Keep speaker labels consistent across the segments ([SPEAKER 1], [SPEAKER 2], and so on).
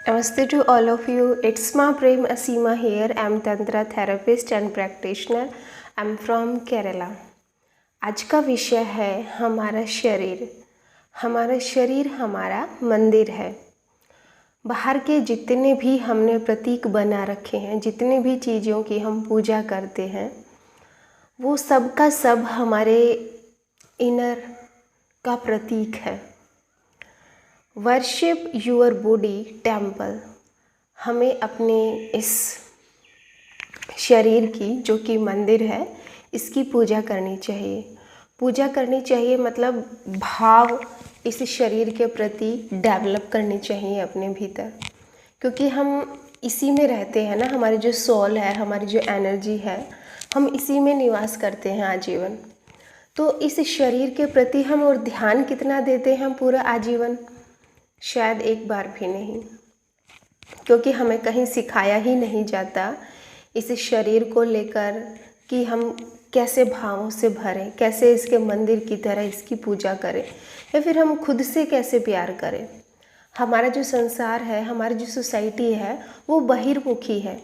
[SPEAKER 1] Namaste to all of you. It's Ma Prem Asima here. I'm Tantra therapist and practitioner. I'm from Kerala. आज का विषय है हमारा शरीर। हमारा शरीर हमारा मंदिर है। बाहर के जितने भी हमने प्रतीक बना रखे हैं, जितने भी चीज़ों की हम पूजा करते हैं, वो सब का सब हमारे इनर का प्रतीक है। Worship your body temple. हमें अपने इस शरीर की, जो कि मंदिर है, इसकी पूजा करनी चाहिए। पूजा करनी चाहिए मतलब भाव इस शरीर के प्रति डेवलप करनी चाहिए अपने भीतर, क्योंकि हम इसी में रहते हैं ना। हमारी जो सोल है, हमारी जो एनर्जी है, हम इसी में निवास करते हैं आजीवन। तो इस शरीर के प्रति हम और ध्यान कितना देते हैं पूरा आजीवन? शायद एक बार भी नहीं, क्योंकि हमें कहीं सिखाया ही नहीं जाता इस शरीर को लेकर कि हम कैसे भावों से भरें, कैसे इसके मंदिर की तरह इसकी पूजा करें, या फिर हम खुद से कैसे प्यार करें। हमारा जो संसार है, हमारी जो सोसाइटी है, वो बहिर्मुखी है।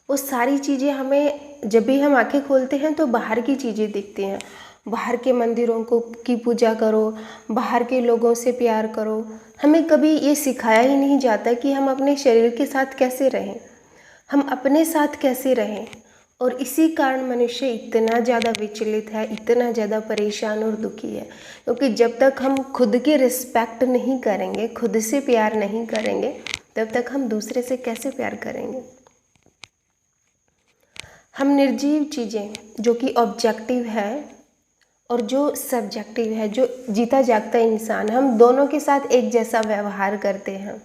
[SPEAKER 1] वो सारी चीज़ें हमें, जब भी हम आंखें खोलते हैं तो बाहर की चीज़ें दिखती हैं। बाहर के मंदिरों को की पूजा करो, बाहर के लोगों से प्यार करो। हमें कभी ये सिखाया ही नहीं जाता कि हम अपने शरीर के साथ कैसे रहें, हम अपने साथ कैसे रहें। और इसी कारण मनुष्य इतना ज़्यादा विचलित है, इतना ज़्यादा परेशान और दुखी है, क्योंकि जब तक हम खुद की रिस्पेक्ट नहीं करेंगे, खुद से प्यार नहीं करेंगे, तब तक हम दूसरे से कैसे प्यार करेंगे। हम निर्जीव चीज़ें, जो कि ऑब्जेक्टिव है और जो सब्जेक्टिव है, जो जीता जागता इंसान, हम दोनों के साथ एक जैसा व्यवहार करते हैं।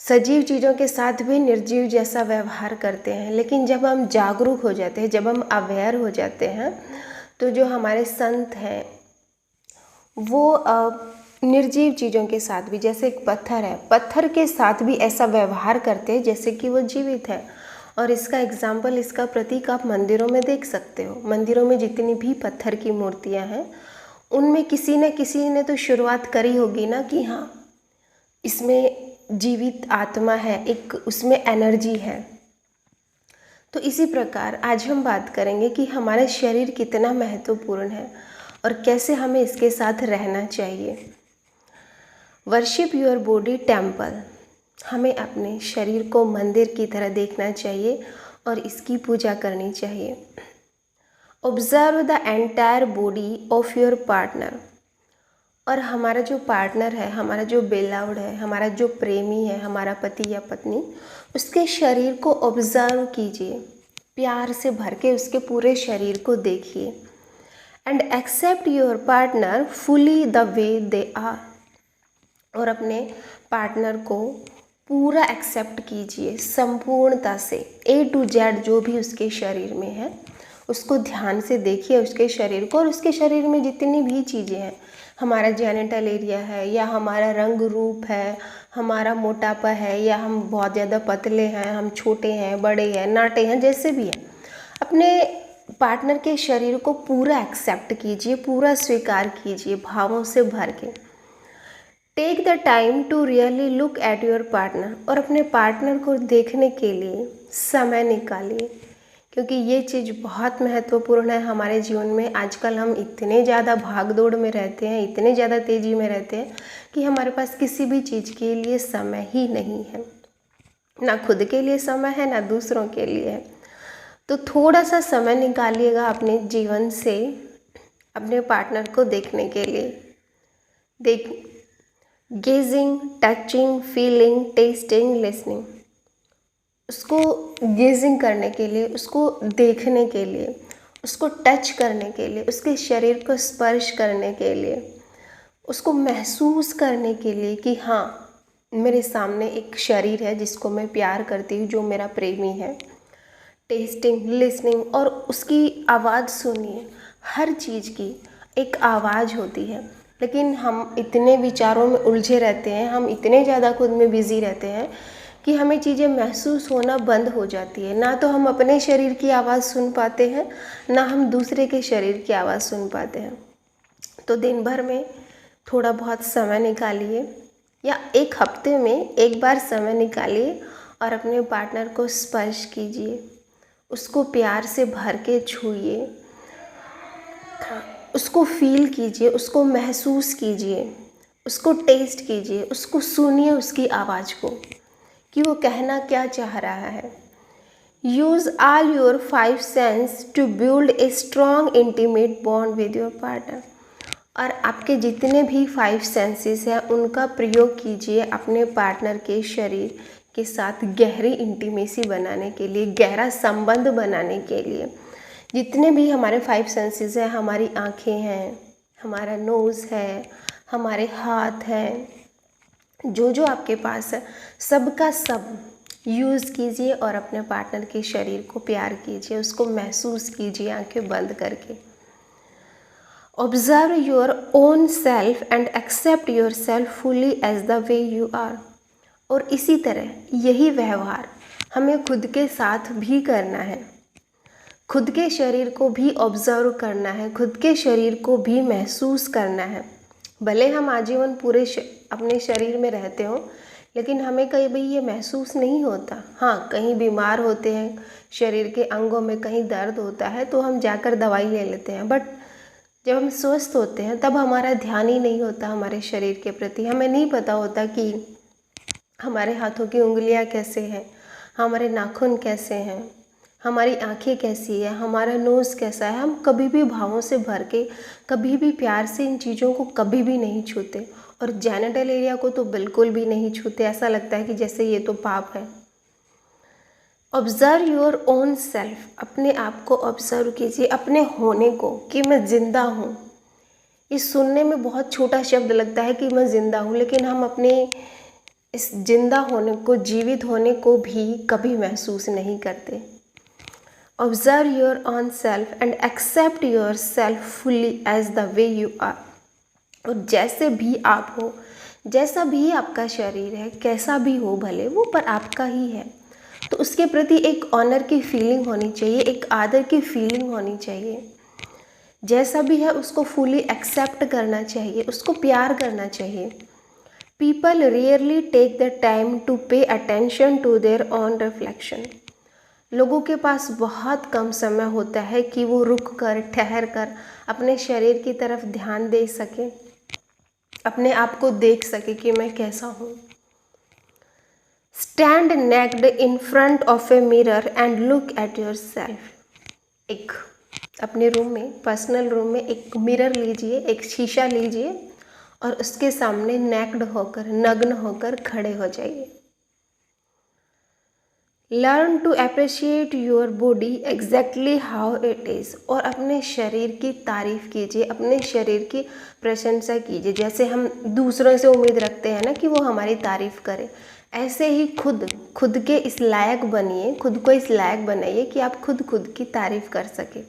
[SPEAKER 1] सजीव चीज़ों के साथ भी निर्जीव जैसा व्यवहार करते हैं। लेकिन जब हम जागरूक हो जाते हैं, जब हम अवेयर हो जाते हैं, तो जो हमारे संत हैं वो निर्जीव चीज़ों के साथ भी, जैसे एक पत्थर है, पत्थर के साथ भी ऐसा व्यवहार करते हैं जैसे कि वो जीवित है। और इसका एग्जाम्पल, इसका प्रतीक आप मंदिरों में देख सकते हो। मंदिरों में जितनी भी पत्थर की मूर्तियां हैं, उनमें किसी न किसी ने तो शुरुआत करी होगी ना कि हाँ, इसमें जीवित आत्मा है, एक उसमें एनर्जी है। तो इसी प्रकार आज हम बात करेंगे कि हमारा शरीर कितना महत्वपूर्ण है और कैसे हमें इसके साथ रहना चाहिए। Worship your body temple. हमें अपने शरीर को मंदिर की तरह देखना चाहिए और इसकी पूजा करनी चाहिए। Observe the entire body of your partner. और हमारा जो पार्टनर है, हमारा जो बेलव्ड है, हमारा जो प्रेमी है, हमारा पति या पत्नी, उसके शरीर को ऑब्जर्व कीजिए, प्यार से भर के उसके पूरे शरीर को देखिए। And accept your partner fully the way they are. और अपने पार्टनर को पूरा एक्सेप्ट कीजिए संपूर्णता से, A to Z जो भी उसके शरीर में है, उसको ध्यान से देखिए उसके शरीर को। और उसके शरीर में जितनी भी चीज़ें हैं, हमारा जेनिटल एरिया है, या हमारा रंग रूप है, हमारा मोटापा है, या हम बहुत ज़्यादा पतले हैं, हम छोटे हैं, बड़े हैं, नाटे हैं, जैसे भी हैं, अपने पार्टनर के शरीर को पूरा एक्सेप्ट कीजिए, पूरा स्वीकार कीजिए भावों से भर के। Take the time to really look at your partner. और अपने पार्टनर को देखने के लिए समय निकालिए, क्योंकि ये चीज़ बहुत महत्वपूर्ण है हमारे जीवन में। आजकल हम इतने ज़्यादा भाग दौड़ में रहते हैं, इतने ज़्यादा तेज़ी में रहते हैं कि हमारे पास किसी भी चीज़ के लिए समय ही नहीं है। ना खुद के लिए समय है, ना दूसरों के लिए है। तो थोड़ा सा समय निकालिएगा अपने जीवन से अपने पार्टनर को देखने के लिए। Gazing, touching, feeling, tasting, listening. उसको गेजिंग करने के लिए, उसको देखने के लिए, उसको टच करने के लिए, उसके शरीर को स्पर्श करने के लिए, उसको महसूस करने के लिए कि हाँ, मेरे सामने एक शरीर है जिसको मैं प्यार करती हूँ, जो मेरा प्रेमी है। टेस्टिंग, लिसनिंग, और उसकी आवाज़ सुनिए। हर चीज़ की एक आवाज़ होती है, लेकिन हम इतने विचारों में उलझे रहते हैं, हम इतने ज़्यादा खुद में बिज़ी रहते हैं कि हमें चीज़ें महसूस होना बंद हो जाती है। ना तो हम अपने शरीर की आवाज़ सुन पाते हैं, ना हम दूसरे के शरीर की आवाज़ सुन पाते हैं। तो दिन भर में थोड़ा बहुत समय निकालिए या एक हफ्ते में एक बार समय निकालिए और अपने पार्टनर को स्पर्श कीजिए, उसको प्यार से भर के छूइए, उसको फील कीजिए, उसको महसूस कीजिए, उसको टेस्ट कीजिए, उसको सुनिए, उसकी आवाज़ को कि वो कहना क्या चाह रहा है। Use all your 5 sense to build a strong intimate bond with your partner. और आपके जितने भी 5 सेंसेस हैं उनका प्रयोग कीजिए अपने पार्टनर के शरीर के साथ गहरी इंटीमेसी बनाने के लिए, गहरा संबंध बनाने के लिए। जितने भी हमारे 5 सेंसेस हैं, हमारी आँखें हैं, हमारा नोज़ है, हमारे हाथ हैं, जो आपके पास है सबका सब यूज़ कीजिए और अपने पार्टनर के शरीर को प्यार कीजिए, उसको महसूस कीजिए आंखें बंद करके। Observe your own self and accept your self fully as the way you are. और इसी तरह यही व्यवहार हमें खुद के साथ भी करना है। खुद के शरीर को भी ऑब्जर्व करना है, खुद के शरीर को भी महसूस करना है। भले हम आजीवन पूरे अपने शरीर में रहते हों, लेकिन हमें कहीं भी ये महसूस नहीं होता। हाँ, कहीं बीमार होते हैं, शरीर के अंगों में कहीं दर्द होता है तो हम जाकर दवाई ले लेते हैं, बट जब हम स्वस्थ होते हैं तब हमारा ध्यान ही नहीं होता हमारे शरीर के प्रति। हमें नहीं पता होता कि हमारे हाथों की उंगलियां कैसे हैं, हमारे नाखून कैसे हैं, हमारी आंखें कैसी है, हमारा नोज़ कैसा है। हम कभी भी भावों से भर के, कभी भी प्यार से इन चीज़ों को कभी भी नहीं छूते, और जेनिटल एरिया को तो बिल्कुल भी नहीं छूते। ऐसा लगता है कि जैसे ये तो पाप है। ऑब्ज़र्व योर ओन सेल्फ, अपने आप को ऑब्ज़र्व कीजिए, अपने होने को, कि मैं ज़िंदा हूँ। इस सुनने में बहुत छोटा शब्द लगता है कि मैं ज़िंदा हूँ, लेकिन हम अपने इस जिंदा होने को, जीवित होने को भी कभी महसूस नहीं करते। Observe your own self and accept your self fully as the way you are. और जैसे भी आप हो, जैसा भी आपका शरीर है, कैसा भी हो भले, वो पर आपका ही है। तो उसके प्रति एक ऑनर की फीलिंग होनी चाहिए, एक आदर की फीलिंग होनी चाहिए। जैसा भी है उसको फुली एक्सेप्ट करना चाहिए, उसको प्यार करना चाहिए। People rarely take the time to pay attention to their own reflection. लोगों के पास बहुत कम समय होता है कि वो रुक कर, ठहर कर अपने शरीर की तरफ ध्यान दे सके, अपने आप को देख सके कि मैं कैसा हूँ। Stand naked in front of a mirror and look at your self. एक अपने रूम में, पर्सनल रूम में एक मिरर लीजिए, एक शीशा लीजिए और उसके सामने नेक्ड होकर, नग्न होकर खड़े हो जाइए। Learn to appreciate your body exactly how it is. और अपने शरीर की तारीफ़ कीजिए, अपने शरीर की प्रशंसा कीजिए। जैसे हम दूसरों से उम्मीद रखते हैं ना कि वो हमारी तारीफ़ करें, ऐसे ही खुद के इस लायक बनिए, खुद को इस लायक बनाइए कि आप खुद की तारीफ़ कर सकें।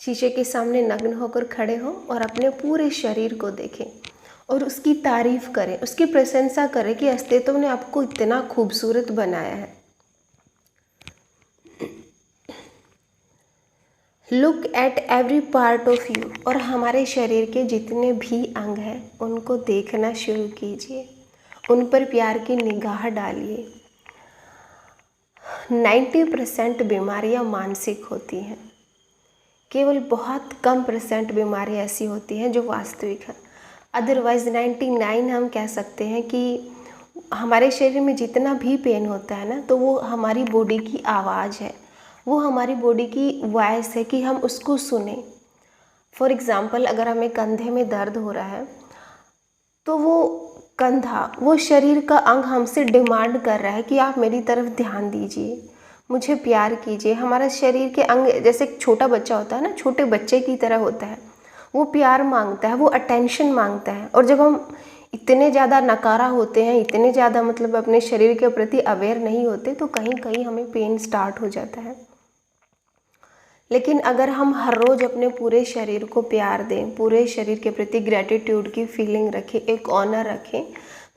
[SPEAKER 1] शीशे के सामने नग्न होकर खड़े हों और अपने पूरे शरीर को देखें और उसकी तारीफ़ करें, उसकी प्रशंसा करें कि अस्तित्व ने आपको इतना खूबसूरत बनाया है। Look at every part of you. और हमारे शरीर के जितने भी अंग हैं उनको देखना शुरू कीजिए, उन पर प्यार की निगाह डालिए। 90% बीमारियां मानसिक होती हैं, केवल बहुत कम % बीमारियां ऐसी होती हैं जो वास्तविक हैं। अदरवाइज़ 99 हम कह सकते हैं कि हमारे शरीर में जितना भी पेन होता है ना, तो वो हमारी बॉडी की आवाज़ है, वो हमारी बॉडी की वॉइस है कि हम उसको सुने। फॉर एग्ज़ाम्पल, अगर हमें कंधे में दर्द हो रहा है तो वो कंधा, वो शरीर का अंग हमसे डिमांड कर रहा है कि आप मेरी तरफ ध्यान दीजिए, मुझे प्यार कीजिए। हमारा शरीर के अंग जैसे एक छोटा बच्चा होता है ना, छोटे बच्चे की तरह होता है, वो प्यार मांगता है, वो अटेंशन मांगता है। और जब हम इतने ज़्यादा नकारा होते हैं, इतने ज़्यादा मतलब अपने शरीर के प्रति अवेयर नहीं होते, तो कहीं कहीं हमें पेन स्टार्ट हो जाता है। लेकिन अगर हम हर रोज़ अपने पूरे शरीर को प्यार दें, पूरे शरीर के प्रति ग्रैटिट्यूड की फीलिंग रखें, एक ऑनर रखें,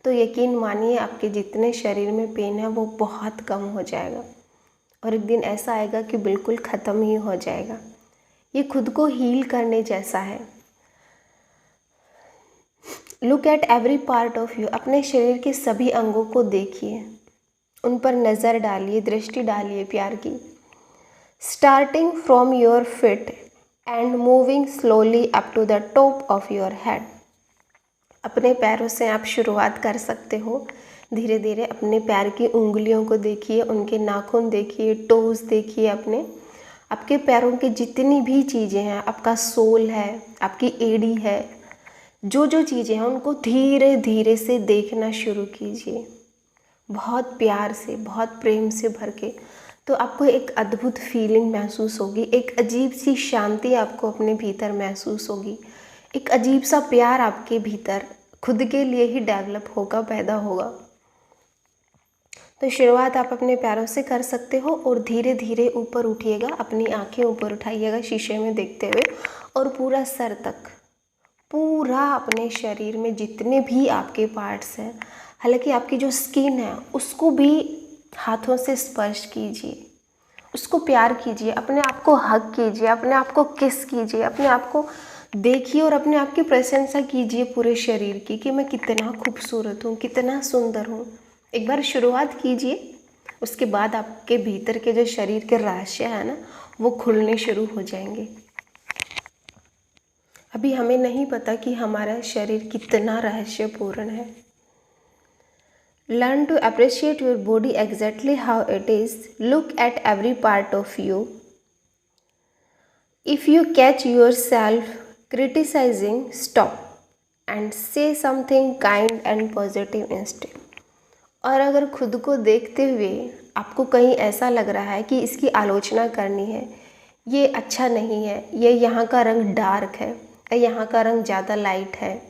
[SPEAKER 1] तो यकीन मानिए आपके जितने शरीर में पेन है वो बहुत कम हो जाएगा और एक दिन ऐसा आएगा कि बिल्कुल ख़त्म ही हो जाएगा। ये खुद को हील करने जैसा है। Look at every part of you, अपने शरीर के सभी अंगों को देखिए, उन पर नज़र डालिए, दृष्टि डालिए प्यार की। Starting from your feet and moving slowly up to the top of your head. अपने पैरों से आप शुरुआत कर सकते हो। धीरे धीरे अपने पैर की उंगलियों को देखिए, उनके नाखून देखिए, टोज देखिए, अपने आपके पैरों की जितनी भी चीज़ें हैं, आपका सोल है, आपकी एड़ी है, जो जो चीज़ें हैं उनको धीरे धीरे से देखना शुरू कीजिए, बहुत प्यार से, बहुत प्रेम से भर के। तो आपको एक अद्भुत फीलिंग महसूस होगी, एक अजीब सी शांति आपको अपने भीतर महसूस होगी, एक अजीब सा प्यार आपके भीतर खुद के लिए ही डेवलप होगा, पैदा होगा। तो शुरुआत आप अपने पैरों से कर सकते हो और धीरे धीरे ऊपर उठिएगा, अपनी आंखें ऊपर उठाइएगा शीशे में देखते हुए, और पूरा सर तक, पूरा अपने शरीर में जितने भी आपके पार्ट्स हैं, हालांकि आपकी जो स्किन है उसको भी हाथों से स्पर्श कीजिए, उसको प्यार कीजिए, अपने आप को हग कीजिए, अपने आप को किस कीजिए, अपने आप को देखिए और अपने आप की प्रशंसा कीजिए पूरे शरीर की कि मैं कितना खूबसूरत हूँ, कितना सुंदर हूँ। एक बार शुरुआत कीजिए, उसके बाद आपके भीतर के जो शरीर के रहस्य है ना, वो खुलने शुरू हो जाएंगे। अभी हमें नहीं पता कि हमारा शरीर कितना रहस्यपूर्ण है। Learn to appreciate your body exactly how it is, look at every part of you. If you catch your self criticising, stop and say something kind and positive instead. और अगर खुद को देखते हुए आपको कहीं ऐसा लग रहा है कि इसकी आलोचना करनी है, ये अच्छा नहीं है, ये यहाँ का रंग डार्क है, यहाँ का रंग ज़्यादा लाइट है,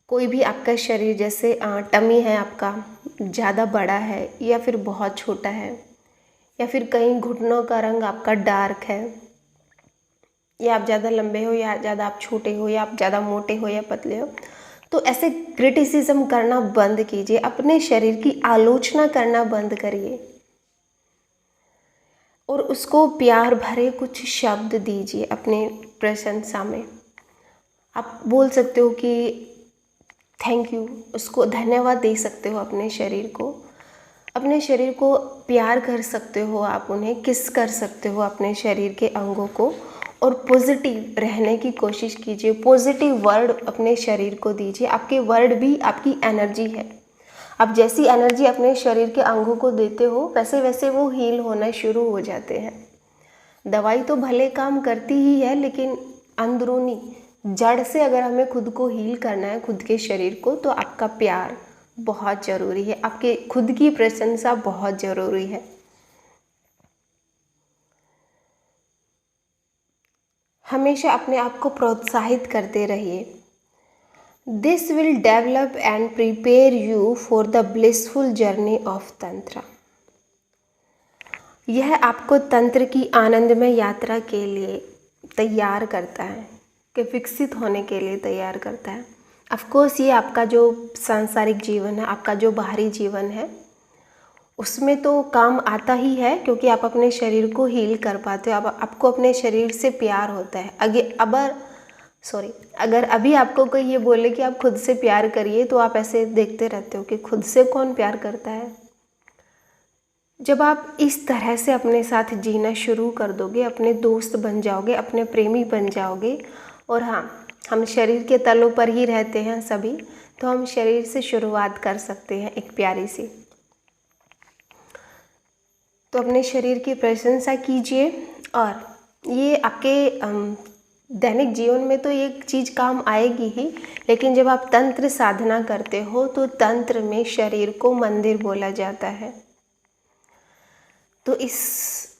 [SPEAKER 1] कोई भी आपका शरीर जैसे टमी है आपका ज़्यादा बड़ा है या फिर बहुत छोटा है, या फिर कहीं घुटनों का रंग आपका डार्क है, या आप ज़्यादा लंबे हो या ज़्यादा आप छोटे हो, या आप ज़्यादा मोटे हो या पतले हो, तो ऐसे क्रिटिसिज्म करना बंद कीजिए, अपने शरीर की आलोचना करना बंद करिए और उसको प्यार भरे कुछ शब्द दीजिए अपने प्रशंसा में। आप बोल सकते हो कि थैंक यू, उसको धन्यवाद दे सकते हो, अपने शरीर को प्यार कर सकते हो, आप उन्हें किस कर सकते हो अपने शरीर के अंगों को, और पॉजिटिव रहने की कोशिश कीजिए। पॉजिटिव वर्ड अपने शरीर को दीजिए। आपके वर्ड भी आपकी एनर्जी है। आप जैसी एनर्जी अपने शरीर के अंगों को देते हो वैसे वैसे वो हील होना शुरू हो जाते हैं। दवाई तो भले काम करती ही है, लेकिन अंदरूनी जड़ से अगर हमें खुद को हील करना है, खुद के शरीर को, तो आपका प्यार बहुत ज़रूरी है, आपके खुद की प्रशंसा बहुत ज़रूरी है। हमेशा अपने आप को प्रोत्साहित करते रहिए। This will develop and prepare you for the blissful journey of तंत्र। यह आपको तंत्र की आनंदमय यात्रा के लिए तैयार करता है, कि विकसित होने के लिए तैयार करता है। ऑफकोर्स ये आपका जो सांसारिक जीवन है, आपका जो बाहरी जीवन है, उसमें तो काम आता ही है, क्योंकि आप अपने शरीर को हील कर पाते हो, आपको अपने शरीर से प्यार होता है। अगर अभी आपको कोई ये बोले कि आप खुद से प्यार करिए, तो आप ऐसे देखते रहते हो कि खुद से कौन प्यार करता है। जब आप इस तरह से अपने साथ जीना शुरू कर दोगे, अपने दोस्त बन जाओगे, अपने प्रेमी बन जाओगे, और हाँ, हम शरीर के तलों पर ही रहते हैं सभी, तो हम शरीर से शुरुआत कर सकते हैं एक प्यारी सी। तो अपने शरीर की प्रशंसा कीजिए, और ये आपके दैनिक जीवन में तो एक चीज़ काम आएगी ही, लेकिन जब आप तंत्र साधना करते हो तो तंत्र में शरीर को मंदिर बोला जाता है। तो इस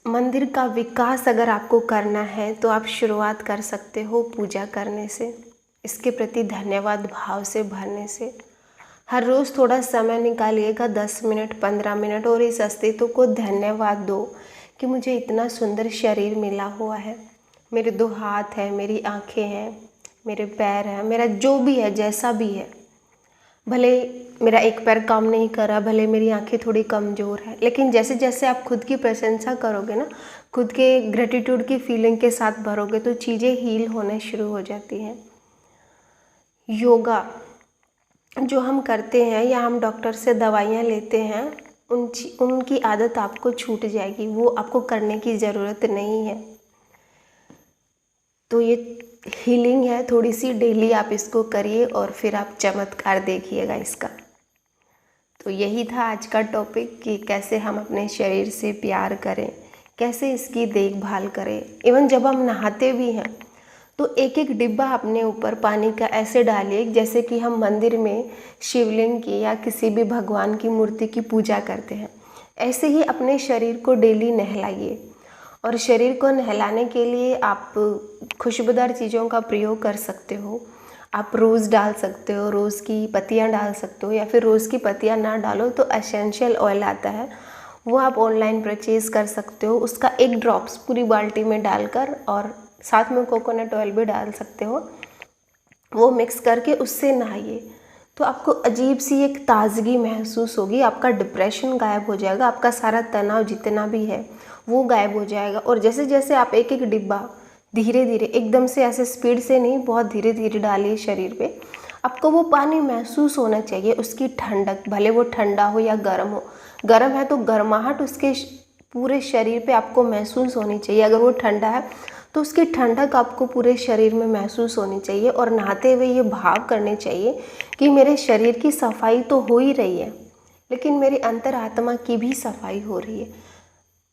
[SPEAKER 1] मंदिर का विकास अगर आपको करना है तो आप शुरुआत कर सकते हो पूजा करने से, इसके प्रति धन्यवाद भाव से भरने से। हर रोज़ थोड़ा समय निकालिएगा, 10 मिनट 15 मिनट, और इस अस्तित्व को धन्यवाद दो कि मुझे इतना सुंदर शरीर मिला हुआ है, मेरे 2 हाथ हैं, मेरी आँखें हैं, मेरे पैर हैं, मेरा जो भी है, जैसा भी है, भले मेरा एक पैर काम नहीं कर रहा, भले मेरी आंखें थोड़ी कमज़ोर है, लेकिन जैसे जैसे आप खुद की प्रशंसा करोगे ना, खुद के ग्रेटिट्यूड की फीलिंग के साथ भरोगे, तो चीज़ें हील होने शुरू हो जाती हैं। योगा जो हम करते हैं या हम डॉक्टर से दवाइयाँ लेते हैं, उनकी आदत आपको छूट जाएगी, वो आपको करने की ज़रूरत नहीं है। तो ये हीलिंग है थोड़ी सी, डेली आप इसको करिए और फिर आप चमत्कार देखिएगा इसका। तो यही था आज का टॉपिक कि कैसे हम अपने शरीर से प्यार करें, कैसे इसकी देखभाल करें। इवन जब हम नहाते भी हैं तो एक एक डिब्बा अपने ऊपर पानी का ऐसे डालिए जैसे कि हम मंदिर में शिवलिंग की या किसी भी भगवान की मूर्ति की पूजा करते हैं। ऐसे ही अपने शरीर को डेली नहलाइए। और शरीर को नहलाने के लिए आप खुशबूदार चीज़ों का प्रयोग कर सकते हो। आप रोज़ डाल सकते हो, रोज़ की पत्तियां डाल सकते हो, या फिर रोज़ की पत्तियां ना डालो तो एसेंशियल ऑयल आता है, वो आप ऑनलाइन परचेज कर सकते हो। उसका 1 ड्रॉप्स पूरी बाल्टी में डालकर, और साथ में कोकोनट ऑयल भी डाल सकते हो, वो मिक्स करके उससे नहाइए। तो आपको अजीब सी एक ताज़गी महसूस होगी, आपका डिप्रेशन गायब हो जाएगा, आपका सारा तनाव जितना भी है वो गायब हो जाएगा। और जैसे जैसे आप एक एक डिब्बा धीरे धीरे, एकदम से ऐसे स्पीड से नहीं, बहुत धीरे धीरे डालिए शरीर पे, आपको वो पानी महसूस होना चाहिए, उसकी ठंडक, भले वो ठंडा हो या गर्म हो। गर्म है तो गर्माहट उसके पूरे शरीर पे आपको महसूस होनी चाहिए। अगर वो ठंडा है तो उसकी ठंडक आपको पूरे शरीर में महसूस होनी चाहिए। और नहाते हुए ये भाव करने चाहिए कि मेरे शरीर की सफाई तो हो ही रही है, लेकिन मेरी अंतरात्मा की भी सफाई हो रही है।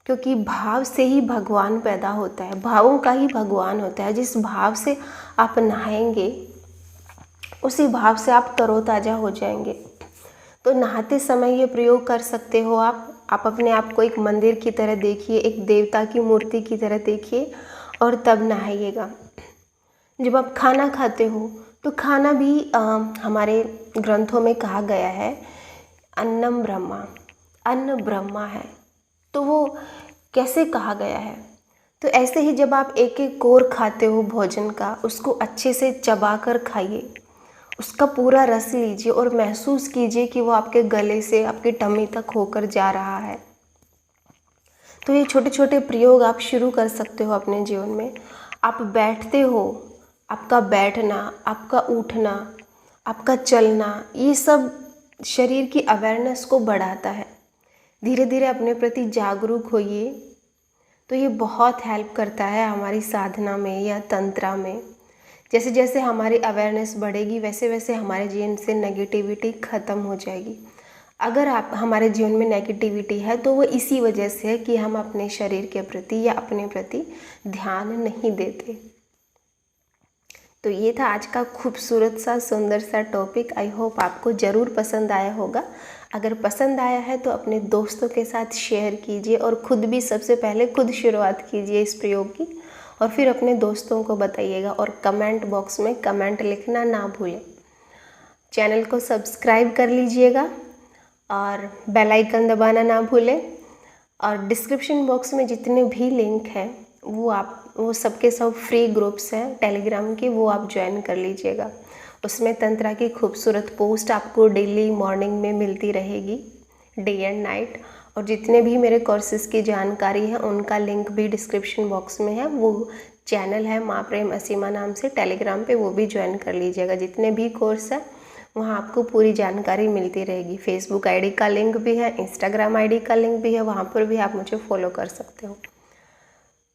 [SPEAKER 1] क्योंकि भाव से ही भगवान पैदा होता है, भावों का ही भगवान होता है। जिस भाव से आप नहाएंगे उसी भाव से आप तरोताज़ा हो जाएंगे। तो नहाते समय ये प्रयोग कर सकते हो आप अपने आप को एक मंदिर की तरह देखिए, एक देवता की मूर्ति की तरह देखिए और तब नहाइएगा। जब आप खाना खाते हो तो खाना भी हमारे ग्रंथों में कहा गया है अन्नम ब्रह्मा, अन्न ब्रह्मा है। तो वो कैसे कहा गया है? तो ऐसे ही जब आप एक एक कोर खाते हो भोजन का, उसको अच्छे से चबा कर खाइए, उसका पूरा रस लीजिए और महसूस कीजिए कि वो आपके गले से आपकी टमी तक होकर जा रहा है। तो ये छोटे छोटे प्रयोग आप शुरू कर सकते हो अपने जीवन में। आप बैठते हो, आपका बैठना, आपका उठना, आपका चलना, ये सब शरीर की अवेयरनेस को बढ़ाता है। धीरे धीरे अपने प्रति जागरूक होइए, तो ये बहुत हेल्प करता है हमारी साधना में या तंत्रा में। जैसे जैसे हमारी अवेयरनेस बढ़ेगी वैसे वैसे हमारे जीवन से नेगेटिविटी ख़त्म हो जाएगी। अगर आप हमारे जीवन में नेगेटिविटी है तो वो इसी वजह से है कि हम अपने शरीर के प्रति या अपने प्रति ध्यान नहीं देते। तो ये था आज का खूबसूरत सा सुंदर सा टॉपिक। आई होप आपको ज़रूर पसंद आया होगा। अगर पसंद आया है तो अपने दोस्तों के साथ शेयर कीजिए और ख़ुद भी सबसे पहले खुद शुरुआत कीजिए इस प्रयोग की, और फिर अपने दोस्तों को बताइएगा। और कमेंट बॉक्स में कमेंट लिखना ना भूलें। चैनल को सब्सक्राइब कर लीजिएगा और बेल आइकन दबाना ना भूलें। और डिस्क्रिप्शन बॉक्स में जितने भी लिंक हैं वो सबके सब फ्री ग्रुप्स हैं टेलीग्राम के, वो आप ज्वाइन कर लीजिएगा। उसमें तंत्रा की खूबसूरत पोस्ट आपको डेली मॉर्निंग में मिलती रहेगी, डे एंड नाइट। और जितने भी मेरे कोर्सेज की जानकारी है उनका लिंक भी डिस्क्रिप्शन बॉक्स में है। वो चैनल है माँ प्रेम असीमा नाम से टेलीग्राम पे, वो भी ज्वाइन कर लीजिएगा। जितने भी कोर्स है वहाँ आपको पूरी जानकारी मिलती रहेगी। फेसबुक आईडी का लिंक भी है, इंस्टाग्राम आईडी का लिंक भी है, वहाँ पर भी आप मुझे फॉलो कर सकते हो।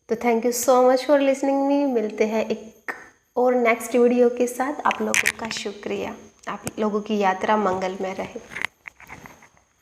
[SPEAKER 1] तो thank you so much for listening me. मिलते हैं एक और नेक्स्ट वीडियो के साथ। आप लोगों का शुक्रिया। आप लोगों की यात्रा मंगलमय रहे।